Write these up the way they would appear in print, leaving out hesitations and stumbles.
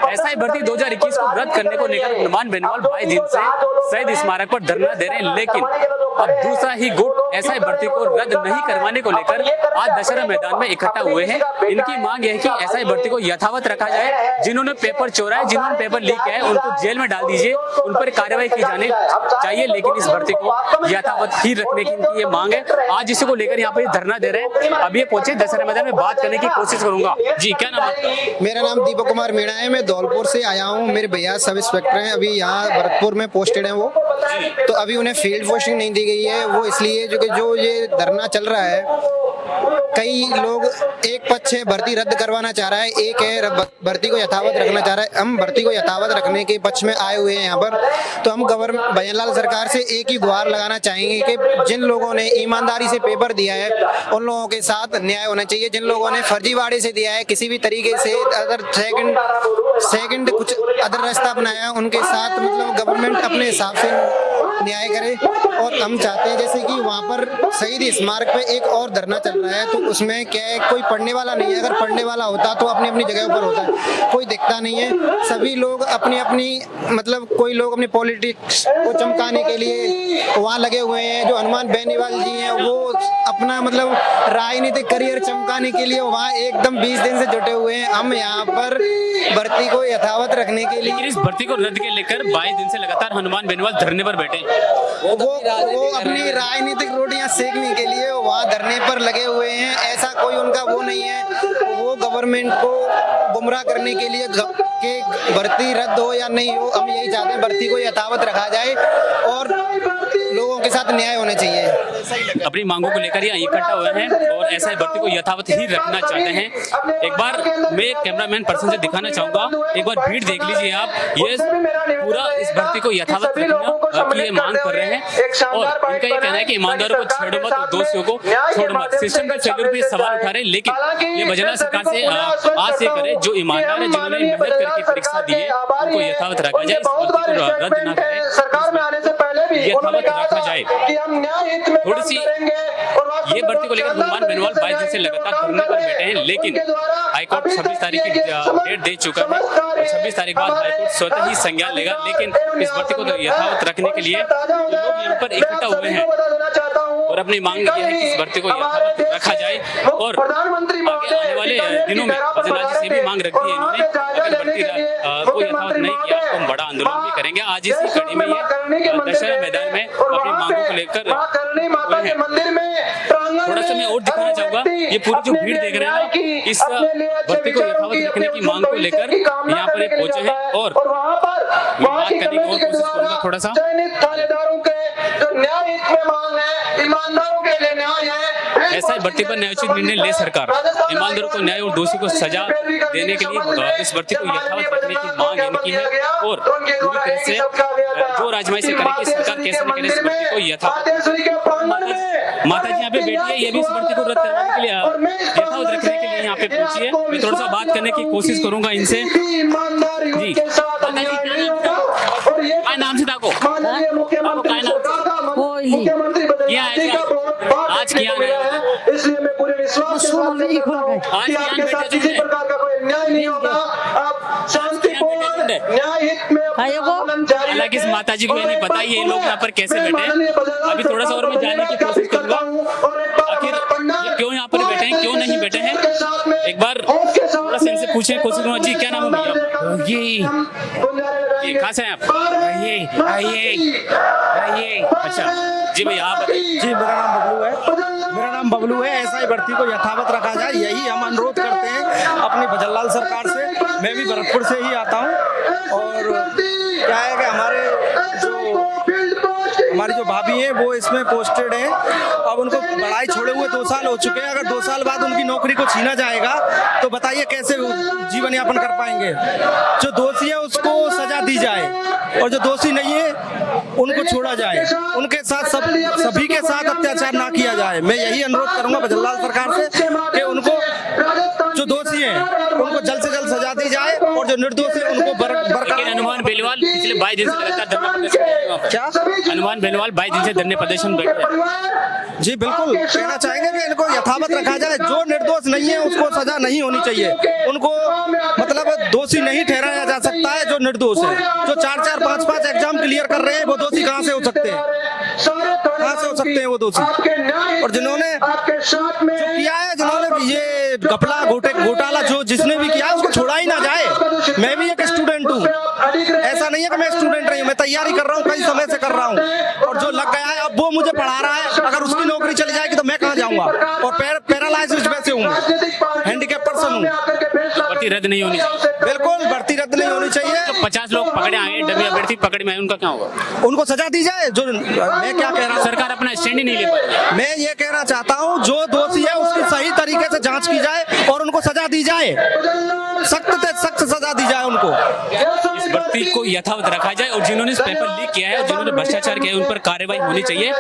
SI भर्ती 2021 को रद्द करने को लेकर हनुमान बेनीवाल 22 दिन से शहीद स्मारक पर धरना दे रहे हैं, लेकिन अब दूसरा ही गुट एसआई भर्ती को रद्द नहीं करवाने को लेकर आज दशहरा मैदान में इकट्ठा हुए हैं। इनकी मांग यह है कि एसआई भर्ती को यथावत रखा जाए। जिन्होंने पेपर चोराए, जिन्होंने पेपर लीक किया है, उनको जेल में डाल दीजिए, उन पर कार्रवाई की जाने चाहिए, लेकिन इस भर्ती को यथावत ही रखने की इनकी ये मांग है। आज इसी को लेकर यहाँ पर धरना दे रहे हैं। अब ये पहुंचे दशहरा मैदान में बात करने की कोशिश करूंगा। जी, क्या नाम है? मेरा नाम दीपक कुमार मीणा है। मैं धौलपुर से आया हूँ। मेरे भैया सब इंस्पेक्टर हैं, अभी यहाँ भरतपुर में पोस्टेड हैं वो, तो अभी उन्हें फील्ड पोस्टिंग नहीं दी गई है। वो इसलिए जो ये धरना चल रहा है, कई लोग एक पक्ष है भर्ती रद्द करवाना चाह रहा है, एक है भर्ती को यथावत रखना चाह रहा है। हम भर्ती को यथावत रखने के पक्ष में आए हुए हैं यहाँ पर। तो हम गवर्नमेंट भजनलाल सरकार से एक ही गुहार लगाना चाहेंगे कि जिन लोगों ने ईमानदारी से पेपर दिया है उन लोगों के साथ न्याय होना चाहिए। जिन लोगों ने फर्जीवाड़े से दिया है, किसी भी तरीके से अदर सेकंड कुछ अदर रास्ता अपनाया, उनके साथ मतलब गवर्नमेंट अपने हिसाब से न्याय करे। और हम चाहते हैं जैसे कि वहाँ पर शहीद स्मारक पे एक और धरना चल रहा है, तो उसमें क्या है, कोई पढ़ने वाला नहीं है। अगर पढ़ने वाला होता तो अपनी अपनी जगह पर होता है, कोई दिखता नहीं है। सभी लोग अपनी अपनी मतलब कोई लोग अपनी पॉलिटिक्स को चमकाने के लिए वहाँ लगे हुए हैं। जो हनुमान बेनीवाल जी हैं वो अपना मतलब राजनीतिक करियर चमकाने के लिए वहाँ एकदम 20 दिन से जुटे हुए हैं। हम यहाँ पर भर्ती को यथावत रखने के लिए, इस भर्ती को रद्द के लेकर 22 दिन से लगातार हनुमान बेनीवाल धरने पर बैठे। वो अपनी राजनीतिक रोटियां सेकने के लिए वहाँ धरने पर लगे हुए हैं। ऐसा कोई उनका वो नहीं है। वो गवर्नमेंट को गुमराह करने के लिए कि भर्ती रद्द हो या नहीं हो, हम यही चाहते हैं भर्ती को यथावत रखा जाए और लोगों के साथ न्याय होना चाहिए। अपनी मांगों को लेकर यहाँ इकट्ठा हुए हैं और एसआई भर्ती को यथावत ही रखना चाहते हैं। एक बार मैं कैमरामैन पर्सन से दिखाना चाहूंगा, एक बार भीड़ देख लीजिए आप। ये पूरा इस भर्ती को यथावत रखना की ये मांग कर रहे हैं और इनका ये कहना है कि ईमानदारों को छेड़ो मत और दोषियों को छोड़ो मत। सिस्टम के फेल्योर पे सवाल उठा रहे हैं, लेकिन ये भजनलाल सरकार से आज से करे जो ईमानदार है, जिन्होंने मेहनत करके परीक्षा दी है, उनको यथावत रखा जाए, इस भर्ती को रद्द ना करें, सरकार में आने से पहले भी यथावत रखा जाए। थोड़ी सी ये भर्ती को लेकर हनुमान बेनीवाल 22 दिन से लगातार धरने पर बैठे हैं, लेकिन हाईकोर्ट 26 तारीख की डेट दे चुका है और 26 तारीख बाद हाईकोर्ट स्वतः ही संज्ञान लेगा। लेकिन इस भर्ती को यथावत रखने के लिए लोग यहाँ पर इकट्ठा हुए हैं और अपनी मांग ये है कि इस भर्ती को यथावत रखा जाए और आगे आने वाले दिनों में भजनलाल जी से भी मांग रखी है इन्होंने। अगर भर्ती को यथावत नहीं किया तो हम बड़ा आंदोलन भी करेंगे। आज इसी कड़ी में ये दशहरा मैदान में अपनी मांगों को लेकर थोड़ा सा मैं और दिखाना चाहूंगा। ये पूरी जो भीड़ देख रहे हैं ना, इस भर्ती को यथावत रखने की मांग को लेकर यहाँ पर पहुंचे हैं और बात करने की और कोशिश करूंगा थोड़ा सा। ऐसा भर्ती पर न्यायोचित निर्णय ले सरकार, ईमानदारों को न्याय और दोषी को सजा देने के लिए इस भर्ती को यथावत रखने की मांग इनकी है और पूरी तरह से जो राजमाई से करें कि सरकार कैसे न करे इस भर्ती को यथावत। माता जी यहाँ पे बैठी है, ये भी इस भर्ती को रद्द करवाने के लिए यथावत रखने के लिए यहाँ पे पहुंची है। मैं थोड़ा सा बात करने की कोशिश करूंगा इनसे। जी, क्या नाम से ताको आपको क्या नाम क्या है आज किया इसलिए मैं पूरे विश्वास के साथ आज किसी प्रकार का कोई न्याय नहीं होगा। आप शांतिपूर्ण न्याय हित में हालांकि इस माता जी को ये नहीं पता ये लोग यहाँ पर कैसे बैठे हैं। अभी थोड़ा सा और मैं जानने की कोशिश करूंगा आखिर ये क्यों यहाँ पर बैठे हैं, क्यों नहीं बैठे हैं। एक बार थोड़ा सा इनसे पूछने की कोशिश करूंगा। जी, क्या नाम है भैया? ये कहाँ से हैं आप? आइए। अच्छा जी भैया आप? जी, मेरा नाम बबलू है। ऐसा ही भर्ती को यथावत रखा जाए, यही हम अनुरोध करते हैं अपनी भजनलाल सरकार से। मैं भी भरतपुर से ही आता हूँ और क्या है कि हमारी जो भाभी हैं वो इसमें पोस्टेड हैं। अब उनको पढ़ाई छोड़े हुए 2 साल हो चुके हैं। अगर 2 साल बाद उनकी नौकरी को छीना जाएगा तो बताइए कैसे जीवन यापन कर पाएंगे। जो दोषी है उसको सजा दी जाए और जो दोषी नहीं है उनको छोड़ा जाए। उनके साथ सभी के साथ अत्याचार ना किया जाए। मैं यही अनुरोध करूंगा भजनलाल सरकार से कि उनको जो दोषी हैं उनको जल्द से जल्द सजा दी जाए और जो निर्दोष है उनको बरकरार। हनुमान बेनीवाल पिछले 22 दिन से लगातार धरना प्रदर्शन, क्या हनुमान बेनीवाल 22 दिन से धरने प्रदर्शन बैठे हैं? जी बिल्कुल कहना चाहेंगे कि इनको यथावत रखा जाए। जो निर्दोष नहीं है उसको सजा नहीं होनी चाहिए, उनको मतलब दोषी नहीं ठहराया जा सकता है जो निर्दोष है। जो 4-4, 5-5 एग्जाम क्लियर कर रहे हैं वो दोषी कहाँ से हो सकते हैं, कहाँ से हो सकते हैं वो दोषी। और जिन्होंने जो किया है, जिन्होंने ये घपला घोटाला जो जिसने भी किया है उसको छोड़ा ही ना जाए। मैं भी एक स्टूडेंट हूँ, ऐसा नहीं है कि मैं स्टूडेंट नहीं हूँ, मैं तैयारी कर रहा हूँ, कई समय से कर रहा हूँ। और जो लग गया है अब वो मुझे पढ़ा रहा है, अगर उसकी नौकरी चली जाएगी तो मैं कहाँ जाऊंगा। और पैरालाइज्ड वैसे हूँ, हैंडिकैप पर्सन हूँ। भर्ती रद्द नहीं होनी चाहिए। बिल्कुल भर्ती रद्द नहीं होनी चाहिए। तो 50 लोग पकड़े आए, डमी अभ्यर्थी पकड़ में आए, उनका क्या होगा? उनको सजा दी जाए। जो मैं क्या कह रहा हूँ, सरकार अपना स्टैंड ही नहीं ले पाई। मैं ये कहना चाहता हूँ जो दोषी है उसकी सही तरीके से जांच की जाए और उनको सजा दी जाए, सख्त से सख्त सजा दी जाए उनको। इस भर्ती को यथावत रखा जाए और जिन्होंने इस पेपर लीक किया है, जिन्होंने भ्रष्टाचार किया है, उन पर कार्रवाई होनी चाहिए।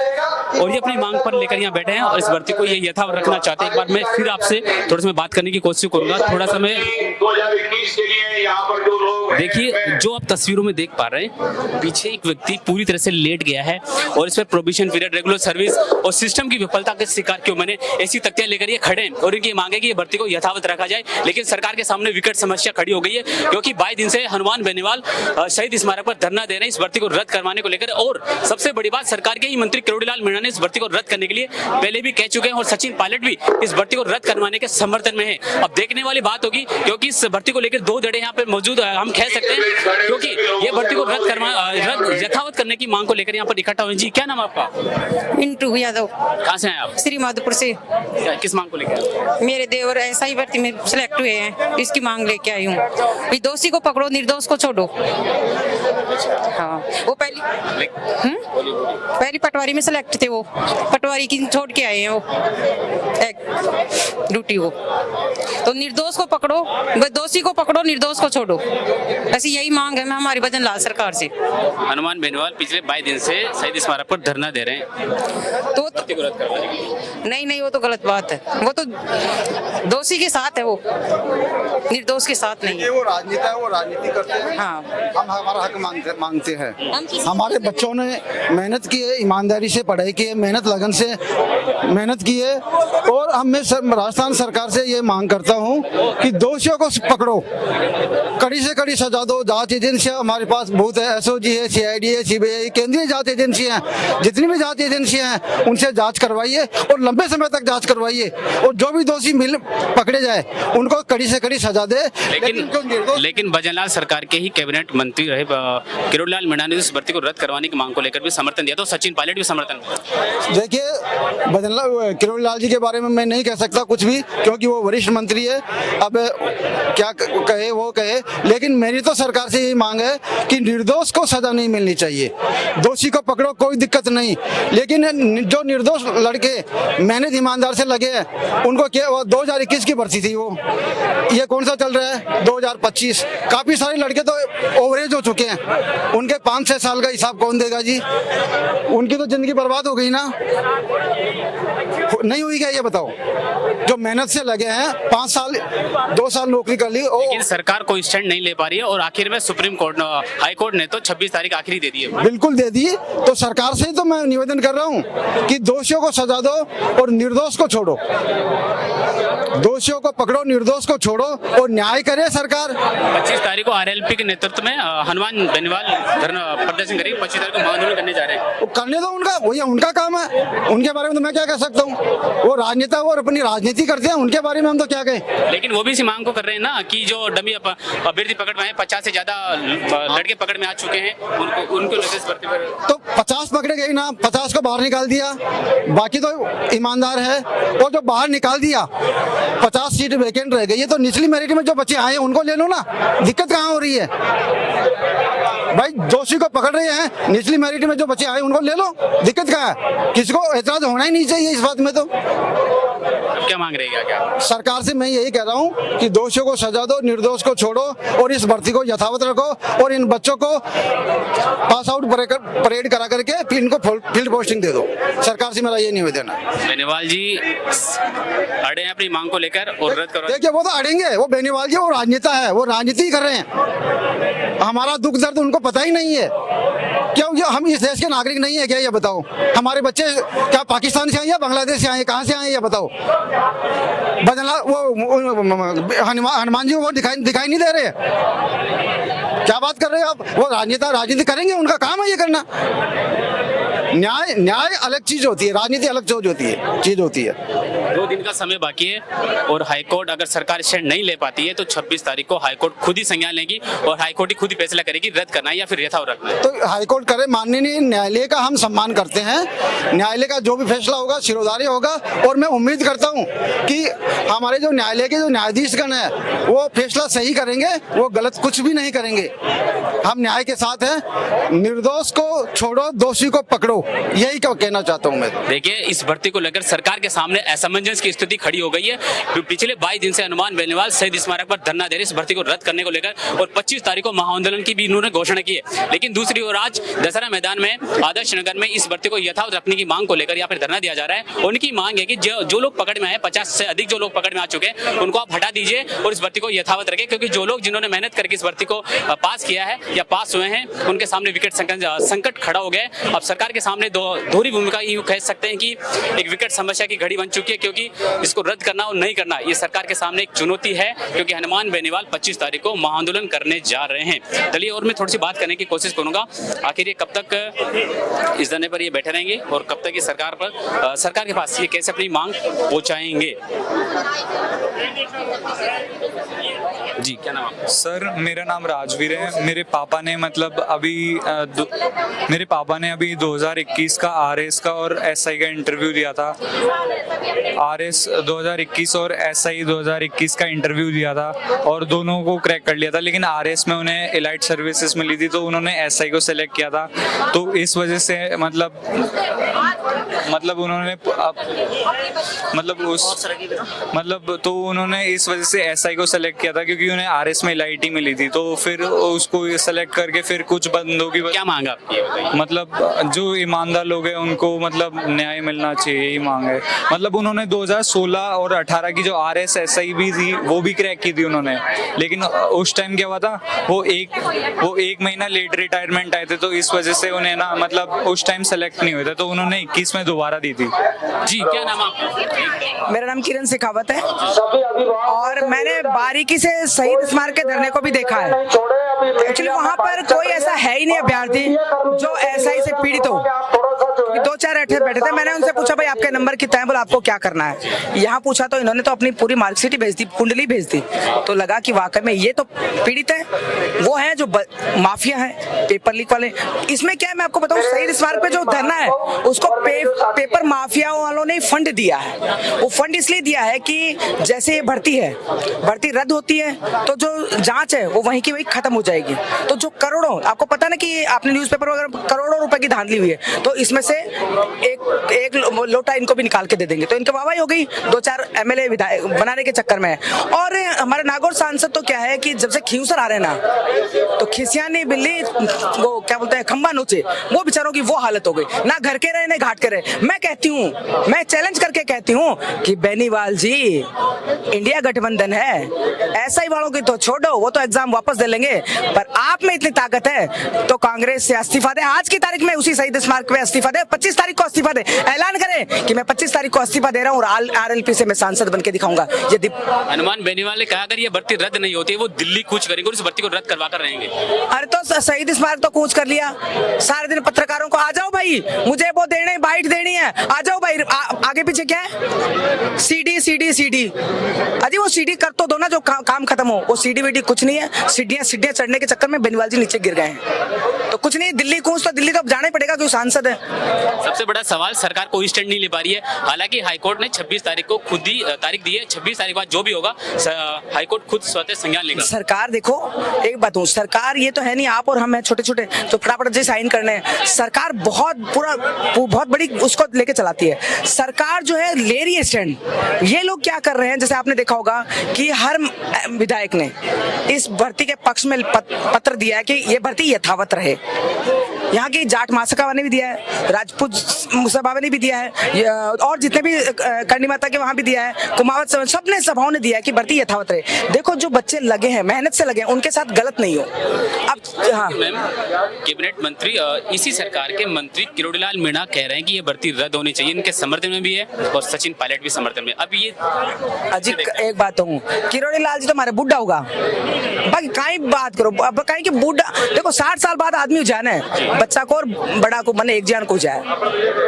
और ये अपनी मांग पर लेकर यहाँ बैठे हैं और इस भर्ती को ये यथावत रखना चाहते हैं। एक बार मैं फिर आपसे थोड़ा सा बात करने की कोशिश करूंगा। थोड़ा सा मैं 2021 के लिए यहाँ पर जो लोग देखिए, जो आप तस्वीरों में देख पा रहे हैं, पीछे एक व्यक्ति पूरी तरह से लेट गया है और इस पर प्रोबिशन पीरियड, रेगुलर सर्विस और सिस्टम की विफलता के शिकार क्यों मैंने ऐसी तख्तियां लेकर ये खड़े हैं और इनकी मांग है कि ये भर्ती को यथावत रखा जाए। लेकिन सरकार के सामने विकट समस्या खड़ी हो गई है, क्योंकि 22 दिन से हनुमान बेनीवाल शहीद स्मारक पर धरना दे रहे हैं इस भर्ती को रद्द करवाने को लेकर। और सबसे बड़ी बात, सरकार के ही मंत्री किरोड़ीलाल मीणा ने इस भर्ती को रद्द करने के लिए पहले भी कह चुके हैं और सचिन पायलट भी इस भर्ती को रद्द करवाने के समर्थन में है। अब देखने वाली बात होगी, क्योंकि इस भर्ती को लेकर दो धड़े यहाँ पे मौजूद हम कह सकते हैं, क्योंकि ये भर्ती को रद्द यथावत करने की मांग को लेकर यहाँ पर इकट्ठा हुए। जी, क्या नाम आपका? मिंटू यादव। कहाँ से आए आप? श्री माधोपुर से। किस मांग को लेकर? मेरे देवर ऐसा ही भर्ती में सिलेक्ट हुए हैं, इसकी मांग लेके आई हूँ। दोषी को पकड़ो, निर्दोष को छोड़ो। हाँ, वो पहली पटवारी में सिलेक्ट थे, वो पटवारी की छोड़ के आए हैं वो एक ड्यूटी वो। तो निर्दोष को पकड़ो, दोषी को पकड़ो, निर्दोष को छोड़ो। ऐसी यही मांग है हमारी भजन लाल सरकार से। हनुमान बेनीवाल पिछले 22 दिन से शहीद स्मारक पर धरना दे रहे हैं, तो नहीं, वो तो गलत बात है। वो तो दोषी के साथ है, वो निर्दोष के साथ नहीं है। वो राजनीति है, वो राजनीति करते हैं। हाँ, हम हमारा हक मांगते हैं। हमारे बच्चों ने मेहनत की है, ईमानदारी से पढ़ाई की है, मेहनत लगन से मेहनत की है। और मैं राजस्थान सरकार से ये मांग करता हूँ कि दोषियों को पकड़ो, कड़ी से कड़ी सजा दो। जांच एजेंसियां हमारे पास बहुत है, एसओजी है, सीआईडी है, सीबीआई, केंद्रीय जांच एजेंसियां हैं। जितनी भी जांच एजेंसियां हैं उनसे जांच करवाइए और लंबे समय तक जांच करवाइए। और जो भी दोषी पकड़े जाए उनको कड़ी से कड़ी सजा दे। लेकिन भजनलाल सरकार के ही कैबिनेट मंत्री रहे किरोड़ीलाल मीणा ने इस भर्ती को रद्द करवाने की मांग को लेकर भी समर्थन दिया, तो सचिन पायलट भी समर्थन। देखिए, भजनलाल किरोड़ीलाल जी के बारे में मैं नहीं कह सकता कुछ भी, क्योंकि वो वरिष्ठ मंत्री है। अब क्या कहे वो कहे, लेकिन मेरी तो सरकार से यही मांग है कि निर्दोष को सजा नहीं मिलनी चाहिए। दोषी को पकड़ो, कोई दिक्कत नहीं, लेकिन जो निर्दोष लड़के मेहनत ईमानदार से लगे हैं उनको क्या, 2021 की भर्ती थी वो, ये कौन सा चल रहा है 2025। काफी सारे लड़के तो ओवरेज हो चुके हैं, उनके 5-6 साल का हिसाब कौन देगा जी? उनकी तो जिंदगी बर्बाद हो गई ना, नहीं हुई क्या ये बताओ? जो मेहनत से लगे हैं, 5 साल 2 साल नौकरी कर ली। लेकिन सरकार कोई स्टैंड नहीं ले पा रही है और आखिर में सुप्रीम कोर्ट, हाई कोर्ट ने तो 26 तारीख आखिरी दे दी है। बिल्कुल दे दी। तो सरकार से तो मैं निवेदन कर रहा हूँ कि दोषियों को सजा दो और निर्दोष को छोड़ो। दोषियों को पकड़ो, निर्दोष को छोड़ो और न्याय करे सरकार। 25 तारीख को आरएलपी के नेतृत्व में हनुमान बेनीवाल धरना प्रदर्शन करेगी। 25 तारीख को महाआंदोलन करने जा रहे हैं। वो करने दो, उनका वही उनका काम है, उनके बारे में तो मैं क्या कह सकता हूँ। वो राजनेता, वो अपनी राजनीति करते हैं, उनके बारे में हम तो क्या कहें। लेकिन वो भी इसी मांग को कर रहे हैं ना कि जो डमी अभ्यर्थी पकड़ में आए, 50 से ज्यादा लड़के पकड़ में आ चुके हैं, उनको नोटिस भर्ती पर तो 50 पकड़े गए ना, 50 को बाहर निकाल दिया, बाकी तो ईमानदार है। और जो बाहर निकाल दिया, 50 सीट वैकेंट रह गई है, तो निचली मेरिट में जो बच्चे आए उनको ले लो ना, दिक्कत कहाँ हो रही है भाई? दोषी को पकड़ रहे हैं, निचली मेरिट में जो बच्चे आए उनको ले लो, दिक्कत कहाँ है? किसी को एतराज होना ही नहीं चाहिए इस बात में। तो क्या मांग रही है? क्या सरकार से मैं यही कह रहा हूँ कि दोषियों को सजा दो, निर्दोष को छोड़ो और इस भर्ती को यथावत रखो और इन बच्चों को पास आउट परेड करा करके फिर इनको फील्ड पोस्टिंग दे दो। सरकार से मेरा ये निवेदन है। बेनीवाल जी अड़े हैं अपनी मांग को लेकर और रद्द करो। देखिए, वो तो अड़ेंगे, वो बेनीवाल जी वो राजनेता है, वो राजनीति कर रहे हैं। हमारा दुख दर्द उनको पता ही नहीं है। क्यों ये हम इस देश के नागरिक नहीं है क्या? ये बताओ, हमारे बच्चे क्या पाकिस्तान से आए या बांग्लादेश से आए, कहाँ से आए ये बताओ? बदला वो हनुमान जी वो दिखाई नहीं दे रहे? क्या बात कर रहे हो आप? वो राजनीति करेंगे, उनका काम है ये करना। न्याय अलग चीज होती है, राजनीति अलग चीज होती है। 2 दिन का समय बाकी है और हाईकोर्ट अगर सरकार स्टैंड नहीं ले पाती है तो 26 तारीख को हाईकोर्ट खुद ही संज्ञान लेगी और हाईकोर्ट ही खुद ही फैसला करेगी रद्द करना है या फिर यथावत रखना है। तो हाईकोर्ट करे, माननीय न्यायालय का हम सम्मान करते हैं। न्यायालय का जो भी फैसला होगा सिरोधार्य होगा और मैं उम्मीद करता हूं कि हमारे जो न्यायालय के जो न्यायाधीशगण है वो फैसला सही करेंगे, वो गलत कुछ भी नहीं करेंगे। हम न्याय के साथ हैं। निर्दोष को छोड़ो, दोषी को पकड़ो, यही कहना चाहता हूं मैं। देखिए, इस भर्ती को लेकर सरकार के सामने असमंजस की स्थिति खड़ी हो गई है। पिछले 22 दिन से हनुमान बेनीवाल शहीद स्मारक पर धरना दे रहे इस भर्ती को रद्द करने को लेकर और 25 तारीख को महाआंदोलन की भी इन्होंने घोषणा की है। लेकिन दूसरी ओर आज दशहरा मैदान में आदर्श नगर में इस भर्ती को यथावत रखने की मांग को लेकर यहाँ पर धरना दिया जा रहा है। उनकी मांग है कि जो लोग पकड़ में आए, 50 से अधिक जो लोग पकड़ में आ चुके हैं, उनको आप हटा दीजिए और इस भर्ती को यथावत रखें, क्योंकि जो लोग जिन्होंने मेहनत करके इस भर्ती को पास किया है या पास हुए हैं, उनके सामने विकट संकट खड़ा हो गया है। अब सरकार के सामने दोहरी भूमिका यूं कह सकते हैं कि एक विकट समस्या की घड़ी बन चुकी है, क्योंकि इसको रद्द करना और नहीं करना ये सरकार के सामने एक चुनौती है, क्योंकि हनुमान बेनीवाल 25 तारीख को महाआंदोलन करने जा रहे हैं। चलिए, और मैं थोड़ी सी बात करने की कोशिश करूंगा, आखिर ये कब तक इस धरने पर ये बैठे रहेंगे और कब तक ये सरकार के पास ये कैसे अपनी मांग पहुंचाएंगे। जी, क्या नाम आपका? सर, मेरा नाम राजवीर है। मेरे पापा ने अभी 2021 का आरएस का और एसआई का इंटरव्यू दिया था। आरएस 2021 और एसआई 2021 का इंटरव्यू दिया था और दोनों को क्रैक कर लिया था, लेकिन आरएस में उन्हें एलाइट सर्विसेज मिली थी तो उन्होंने एसआई को सेलेक्ट किया था। तो इस वजह से तो उन्होंने इस वजह से एसआई को सेलेक्ट किया था, क्योंकि उन्हें आरएस में एलाइटी मिली थी। तो फिर उसको सेलेक्ट करके फिर कुछ बंदों की क्या मांगा आपकी? मतलब जो ईमानदार लोग हैं उनको न्याय मिलना चाहिए, यही मांग है। उन्होंने 2016 और 18 की जो आरएस एसआई भी थी वो भी क्रैक की थी उन्होंने, लेकिन उस टाइम क्या हुआ था, वो एक महीना लेट रिटायरमेंट आए थे, तो इस वजह से उन्हें उस टाइम सेलेक्ट नहीं हुए थे, तो उन्होंने 21 में दोबारा दी थी। जी, क्या नाम आपका? मेरा नाम किरण शेखावत है और मैंने बारीकी से शहीद स्मारक के धरने को भी देखा है। एक्चुअली वहाँ पर कोई ऐसा है ही नहीं अभ्यर्थी जो एसआई से पीड़ित हो। 2-4 बैठे थे, मैंने उनसे पूछा भाई आपके नंबर कितना है, बोला आपको क्या करना है। यहाँ पूछा तो इन्होंने तो अपनी पूरी मार्कशीट भेज दी, कुंडली भेज दी। तो लगा कि वाकई में ये तो पीड़ित है, वो है जो माफिया है, पेपर लीक वाले। इसमें क्या है मैं आपको बताऊं, शहीद स्मारक पे जो धरना है उसको पेपर माफिया वालों ने फंड दिया है। वो फंड इसलिए दिया है कि जैसे ये भर्ती रद्द होती है तो जो जांच है वो वहीं की वहीं खत्म हो जाएगी। तो जो करोड़ों, आपको पता ना कि आपने न्यूज़पेपर वगैरह करोड़ों रुपए की धांधली हुई है, तो इसमें से एक लोटा इनको भी निकाल के दे देंगे, तो इनकी वाहवाही हो गई 2-4 एमएलए विधायक बनाने के चक्कर में। और हमारे नागौर सांसद तो क्या है कि जब से खींवसर आ रहे हैं ना, तो खिसियानी बिल्ली वो क्या बोलते हैं खंबा नोचे, वो बेचारों की वो हालत हो गई, ना घर के रहे ना घाट के रहे। मैं कहती हूँ, मैं चैलेंज करके कहती हूँ कि बेनीवाल जी, इंडिया गठबंधन है, एसआई वालों की तो छोड़ो, वो तो एग्जाम वापस दे लेंगे, पर आप में इतनी ताकत है तो कांग्रेस से इस्तीफा दे। आज की तारीख में उसी शहीद स्मारक पे इस्तीफा दे, 25 तारीख को इस्तीफा दे, ऐलान करें कि मैं 25 तारीख को इस्तीफा दे रहा हूँ और आरएलपी से मैं सांसद बन के दिखाऊंगा। यदि हनुमान बेनीवाल ने कहा अगर ये भर्ती रद्द नहीं होती वो दिल्ली कूच करेंगे और इस भर्ती को रद्द करवा कर रहेंगे। अरे तो शहीद स्मारक तो कूच कर लिया, सारे दिन पत्रकारों को आ जाओ भाई, मुझे वो देने बाइट देनी है, आ जाओ भाई। आगे पीछे क्या है, सीडी अजी वो सीडी कर तो दो ना, जो काम खत्म हो। वो सीडी वीडी कुछ नहीं है, सीढ़ियां चढ़ने के चक्कर में बेनीवाल जी नीचे गिर गए हैं। तो कुछ नहीं, दिल्ली कूच तो दिल्ली तो जाना ही पड़ेगा, क्यों सांसद है। सबसे बड़ा सवाल, सरकार कोई स्टैंड नहीं ले पा रही है। हालांकि हाईकोर्ट ने 26 तारीख को खुद ही तारीख दी है, 26 तारीख बाद जो भी होगा हाईकोर्ट खुद स्वतः संज्ञान लेगा। सरकार देखो, एक बात हूँ, सरकार ये तो है नहीं आप और हम हैं छोटे तो फटाफट जी साइन करने हैं। सरकार बहुत बड़ी उसको लेके चलाती है। सरकार जो है ले रही है स्टैंड। ये लोग क्या कर रहे हैं, जैसे आपने देखा होगा कि हर विधायक ने इस भर्ती के पक्ष में पत्र दिया है कि ये भर्ती यथावत रहे। यहाँ की जाट महासभा ने भी दिया है, राजपूत सभा ने भी दिया है, और जितने भी करनी माता के वहाँ भी दिया है, कुमावत सबने सभाओं ने दिया है कि भर्ती यथावत रहे। देखो जो बच्चे लगे हैं, मेहनत से लगे हैं, उनके साथ गलत नहीं हो। अब हाँ। मैम, कैबिनेट मंत्री इसी सरकार के मंत्री किरोड़ीलाल मीणा कह रहे हैं कि ये भर्ती रद्द होनी चाहिए, इनके समर्थन में भी है और सचिन पायलट भी समर्थन में। अब ये अजी एक बात कहूँ, किरोड़ी लाल जी तो हमारे बुढ़ा होगा, बाकी कहीं बात करो, अब कहीं कि बुढ़ा देखो 60 साल बाद आदमी जाना है, बच्चा को और बड़ा को मने एक जान को जाए।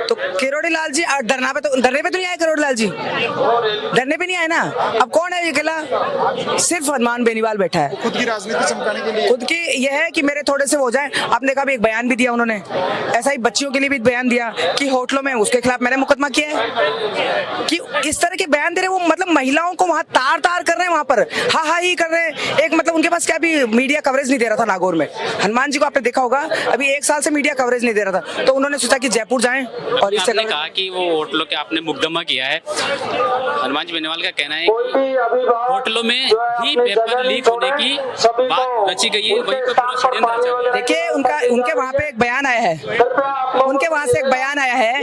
तो किरोड़ी लाल जी डरने पे तो नहीं आए, किरोड़ी लाल जी डरने पे नहीं आए ना। अब कौन है ये अकेला, सिर्फ हनुमान बेनीवाल बैठा है, खुद की राजनीति चमकाने के लिए। खुद की यह है कि मेरे थोड़े से हो जाए। आपने कहा भी एक बयान भी दिया उन्होंने, ऐसा ही बच्चियों के लिए भी बयान दिया कि होटलों में उसके खिलाफ मैंने मुकदमा किया है कि इस तरह के बयान दे रहे, वो मतलब महिलाओं को वहां तार तार कर रहे हैं, वहां पर हा ही कर रहे हैं। एक मतलब उनके पास क्या भी मीडिया कवरेज नहीं दे रहा था नागौर में। हनुमान जी को आपने देखा होगा, अभी 1 साल से मीडिया कवरेज नहीं दे रहा था, तो उन्होंने सोचा कि जयपुर जाएं और इससे आपने कहा कि वो होटलों के आपने मुकदमा किया है। हनुमान जी बेनीवाल का कहना है कि होटलों में ही पेपर लीक होने की बात रची गई है, वही तो पूरा षड्यंत्र रचा गया है। देखिए उनके वहां पे एक बयान आया है, उनके वहां से एक बयान आया है,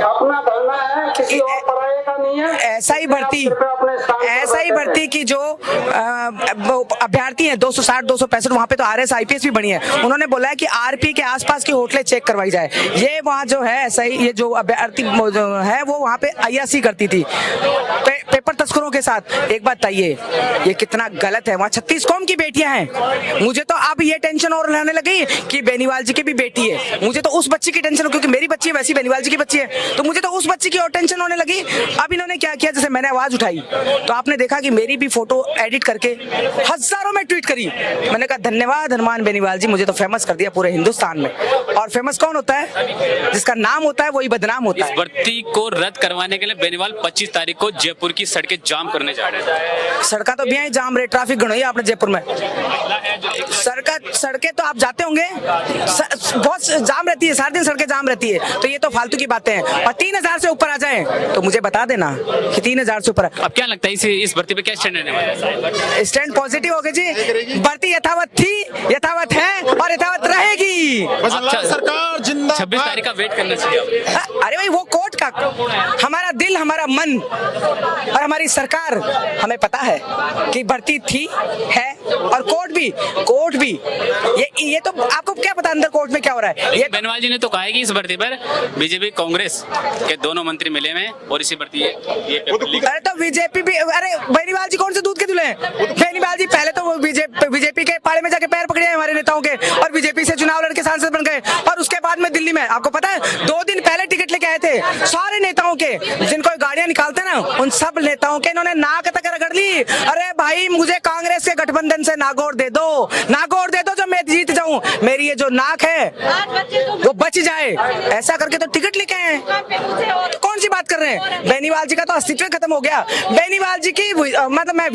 अपना धरना है, किसी और पराये का नहीं है। ऐसा ही भर्ती की जो अभ्यर्थी हैं 260-265 वहाँ पे तो RS IPS भी बनी है। उन्होंने बोला है कि RP के आसपास की होटलें चेक करवाई जाए। ये वहाँ जो है ऐसा ही, ये जो अभ्यर्थी है वो वहाँ पे अय्यासी करती थी पेपर तस्करों के साथ। एक बात बताइए, ये कितना गलत है। वहाँ 36 कौम की बेटियां हैं। मुझे तो अब ये टेंशन और रहने लगी कि बेनीवाल जी की भी बेटी है, मुझे तो उस बच्ची की टेंशन, क्योंकि मेरी बच्ची है वैसी बेनीवाल जी की बच्ची है, तो मुझे तो उस बच्ची की और टेंशन होने लगी। अब इन्होंने क्या किया, जैसे मैंने आवाज उठाई तो आपने देखा कि मेरी भी फोटो एडिट करके हजारों में ट्वीट करी। मैंने कहा धन्यवाद हनुमान बेनीवाल जी, मुझे तो फेमस कर दिया पूरे हिंदुस्तान में। और फेमस कौन होता है, जिसका नाम होता है वही बदनाम होता है। इस भर्ती को रद्द करवाने के लिए बेनीवाल 25 तारीख को जयपुर की सड़कें जाम करने जा रहे हैं। सड़का तो भी है जाम रहे, ट्रैफिक गणो है आपने जयपुर में। सड़कें तो आप जाते होंगे, बहुत जाम रहती है, सारे दिन सड़कें जाम रहती है, तो ये तो फालतू की बातें हैं। और 3000 से ऊपर आ जाए तो मुझे बता देना कि 3000 से ऊपर। अब क्या लगता है इस भर्ती पे क्या स्टैंड रहने वाला है? स्टैंड पॉजिटिव हो गए जी, भर्ती यथावत थी, यथावत है और यथावत रहेगी। सरकार जिंदाबाद। 26 तारीख का वेट करना चाहिए। अरे भाई वो कोर्ट का, हमारा दिल, हमारा मन और हमारी सरकार, हमें पता है कि भर्ती थी, है, और कोर्ट भी ये तो आपको क्या पता अंदर कोर्ट में क्या हो रहा है। ये बेनीवाल जी ने तो कहा है कि इस भर्ती पर बीजेपी कांग्रेस के दोनों मंत्री मिले हैं और इसी भर्ती ये पेपर लीक। अरे तो बीजेपी भी, अरे बेनीवाल जी कौन से दूध के दूल्हे हैं? बेनीवाल जी पहले तो बीजेपी के पाले में जाके पैर पकड़े हैं हमारे नेताओं के, और बीजेपी से चुनाव लड़के सांसद बन गए, और उसके बाद में दिल्ली में आपको पता है 2 दिन पहले टिकट लेके आए थे सारे नेताओं के, जिनको गाड़ियां निकालते हैं ना, उन सब नेताओं के इन्होंने नाक तक रगड़ ली। अरे भाई मुझे कांग्रेस के गठबंधन से नागौर दे दो जो मैं जीत जाऊं, मेरी ये जो नाक है वो बच जाए, ऐसा करके तो टिकट लेके आए हैं। तो कौन सी बात कर रहे हैं? बेनीवाल जी का तो अस्तित्व खत्म हो गया। बेनीवाल जी की मतलब मैं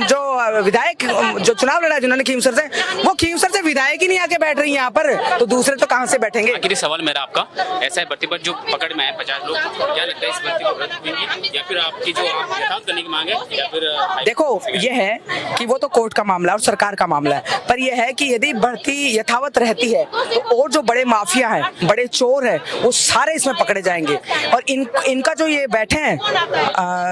जो विधायक जो चुनाव लड़ा जिन्होंने खीमसर से, वो खीमसर से विधायक ही नहीं आके बैठ रही है यहाँ पर, तो दूसरे तो कहाँ से बैठेंगे? आखिरी सवाल मेरा आपका, ऐसा है भर्ती पर जो पकड़ में है 50 लोग, क्या लगता है इस भर्ती को रद्द होगी या फिर आपकी जो यथावत करने की मांग है, या फिर देखो ये है कि वो तो कोर्ट का मामला और सरकार का मामला है, पर यह है कि यदि भर्ती यथावत रहती है तो और जो बड़े माफिया हैं, बड़े चोर हैं, वो सारे इसमें पकड़े जाएंगे। और इनका जो ये बैठे हैं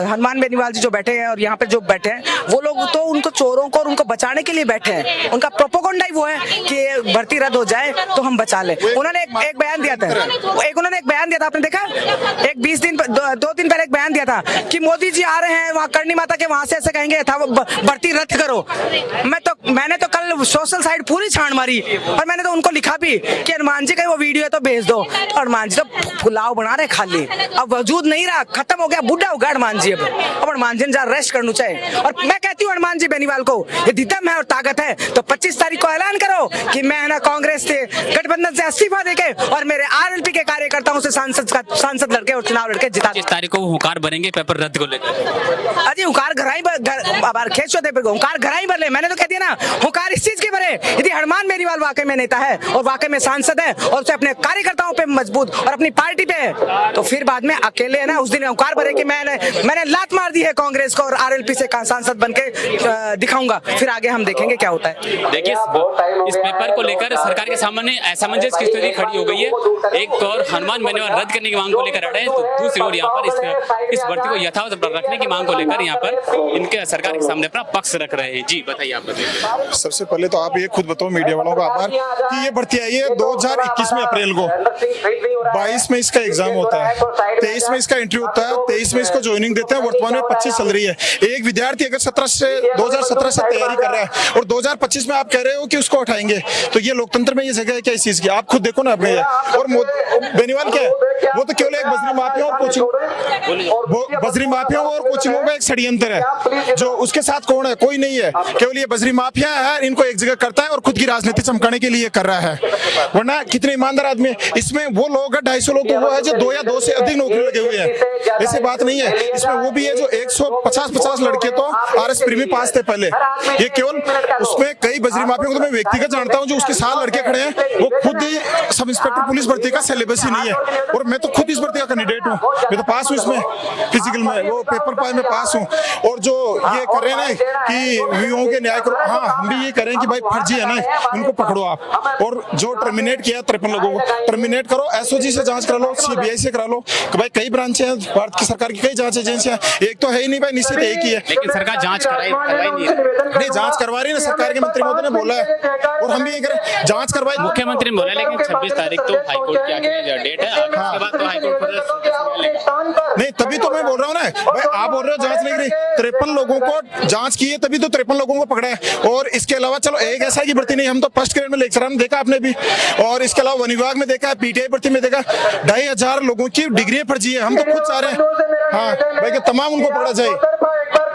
हनुमान बेनीवाल जी जो बैठे हैं और यहाँ पे जो बैठे हैं, वो लोग तो उनको चोरों को और उनको बचाने के लिए बैठे हैं। उनका प्रोपोगंडा ही वो है कि भर्ती रद्द हो जाए तो हम बचा लें। उन्होंने एक बयान दिया था, उन्होंने एक बयान दिया था, आपने देखा, एक 2 दिन पहले एक बयान दिया था कि मोदी जी आ रहे हैं वहाँ करनी माता के, वहां से ऐसे कहेंगे भर्ती रद्द करो। मैंने तो कल सोशल साइट पूरी छान मारी और मैंने तो उनको लिखा भी कि हनुमान जी का वो वीडियो है तो भेज दो। और हनुमान जी तो पुलाव बना रहे खाली, अब वजूद नहीं रहा, खत्म हो गया, बुढ़ा हो गया हनुमान जी। अब हनुमान जी ने जरा रेस्ट करना चाहिए। और मैं कहती हूँ हनुमान जी बेनीवाल को, यदि दम है और ताकत है तो 25 तारीख को ऐलान करो कि मैं ना कांग्रेस से गठबंधन से इस्तीफा देके और मेरे RLP के कार्यकर्ताओं से सांसद लड़के और चुनाव लड़के जिता। 25 तारीख को हुंकार भरेंगे पेपर रद्द को लेकर। अजी हुंकार घर खेच होते हुंकार घर ही भरे। मैंने तो कह दिया ना, हुंकार इस चीज की भरे यदि हनुमान बेनीवाल वाकई में नेता है और वाकई में सांसद है और उसे अपने कार्यकर्ताओं पे मजबूत और अपनी पार्टी पे है, तो फिर बाद में अकेले है ना, उस दिन औकार भरे कि मैंने लात मार दी है कांग्रेस को और आरएलपी से सांसद बन के दिखाऊंगा, फिर आगे हम देखेंगे क्या होता है। देखिए इस पेपर को लेकर सरकार के सामने असमंजस की स्थिति खड़ी हो गई है। एक और हनुमान बेनीवाल रद्द करने की मांग को लेकर अड़े हैं, तो दूसरी ओर यहाँ पर इस भर्ती को यथावत रखने की मांग को लेकर यहाँ पर इनके सरकार के सामने अपना पक्ष रख रहे हैं। जी बताइए, आप बताइए। सबसे पहले तो आप ये खुद बताओ मीडिया वालों का आभार कि ये भर्ती आई है 2021 में अप्रैल को, 22 में इसका एग्जाम होता है, 23 में इसका इंटरव्यू होता है, 23 में इसको ज्वाइनिंग देते हैं। वर्तमान में 25 चल रही है। एक विद्यार्थी अगर 2017 से तैयारी कर रहा है और 2025 में आप कह रहे हो कि उसको उठाएंगे, तो ये लोकतंत्र में ये जगह है क्या इस चीज की? आप खुद देखो ना अपने। और बेनीवाल क्या है, वो तो केवल एक बजरी माफिया और कोचिंग, बजरी माफिया और कोचिंगों का एक षड्यंत्र है। जो उसके साथ कौन है? कोई नहीं है, केवल ये बजरी माफिया है, इनको एक जगह करता है और खुद की राजनीति चमकाने के लिए कर रहा है। वरना कितने ईमानदार आदमी है इसमें। वो लोग 250 लोग तो वो है जो 2 या 2 से अधिक नौकरी लगे हुए हैं। ऐसी बात नहीं है। इसमें वो भी है जो 150 लड़के तो RS प्री में पास थे पहले। ये केवल उसमें कई बजरी माफिया को तो मैं व्यक्तिगत जानता हूँ, जो उसके साथ लड़के खड़े हैं, वो खुद ही सब इंस्पेक्टर पुलिस भर्ती का सिलेबस ही नहीं है। और मैं तो खुद इस भर्ती का कैंडिडेट हूँ, मैं तो पास हूँ इसमें, फिजिकल में वो पेपर पाए में पास हूँ। और जो ये कर रहे हैं ना कि वीओ के न्याय करो, हाँ हम भी ये करें कि भाई फर्जी है ना, उनको पकड़ो आप। और जो टर्मिनेट किया 53 लोगों को टर्मिनेट करो, SOG से जांच करा लो, CBI से करा लो कि भाई कई ब्रांचें हैं भारत की सरकार की, कई जांच एजेंसियां, एक तो है ही नहीं भाई, निश्चित एक ही है। लेकिन सरकार जांच करवाई नहीं, जांच करवा रही है ना, सरकार के मंत्री महोदय ने बोला है और हम भी ये करें, जांच करवाई। मुख्यमंत्री ने बोला, लेकिन 26 तारीख तो हाईकोर्ट की आखिरी डेट है, उसके बाद तो हाईकोर्ट नहीं, तभी तो मैं बोल रहा हूँ ना भाई, आप बोल रहे हो जांच नहीं करी। 53 लोगों को जांच की है, तभी तो 53 लोगों को पकड़ा है। और इसके अलावा चलो एक ऐसा की भर्ती नहीं, हम तो फर्स्ट ग्रेड में लेक्चरर में देखा आपने भी, और इसके अलावा वन विभाग में देखा है, PTI भर्ती में देखा, 2500 लोगों की डिग्री फर्जी है। हम तो खुद चाह रहे हैं हाँ भाई कि तमाम उनको पकड़ा जाए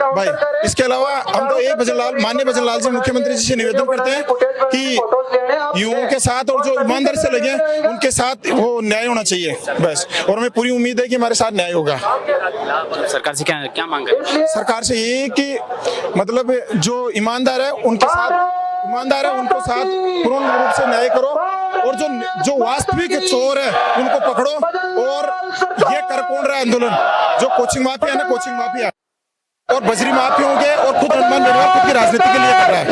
भाई। इसके अलावा हम तो एक माननीय भजन लाल जी मुख्यमंत्री जी से निवेदन करते हैं कि युवाओं के साथ और जो ईमानदारी से लगे उनके साथ वो न्याय होना चाहिए बस। और हमें पूरी उम्मीद है कि हमारे साथ न्याय होगा। सरकार से क्या मांग है? सरकार से ये कि मतलब जो ईमानदार है उनके साथ पूर्ण रूप से न्याय करो, और जो वास्तविक चोर है उनको पकड़ो। और ये कर कौन रहा है आंदोलन? जो कोचिंग माफिया है ना, कोचिंग माफिया और बजरी माफिया हो गए, और खुद हनुमान बेनीवाल खुद की राजनीति के लिए कर रहा है।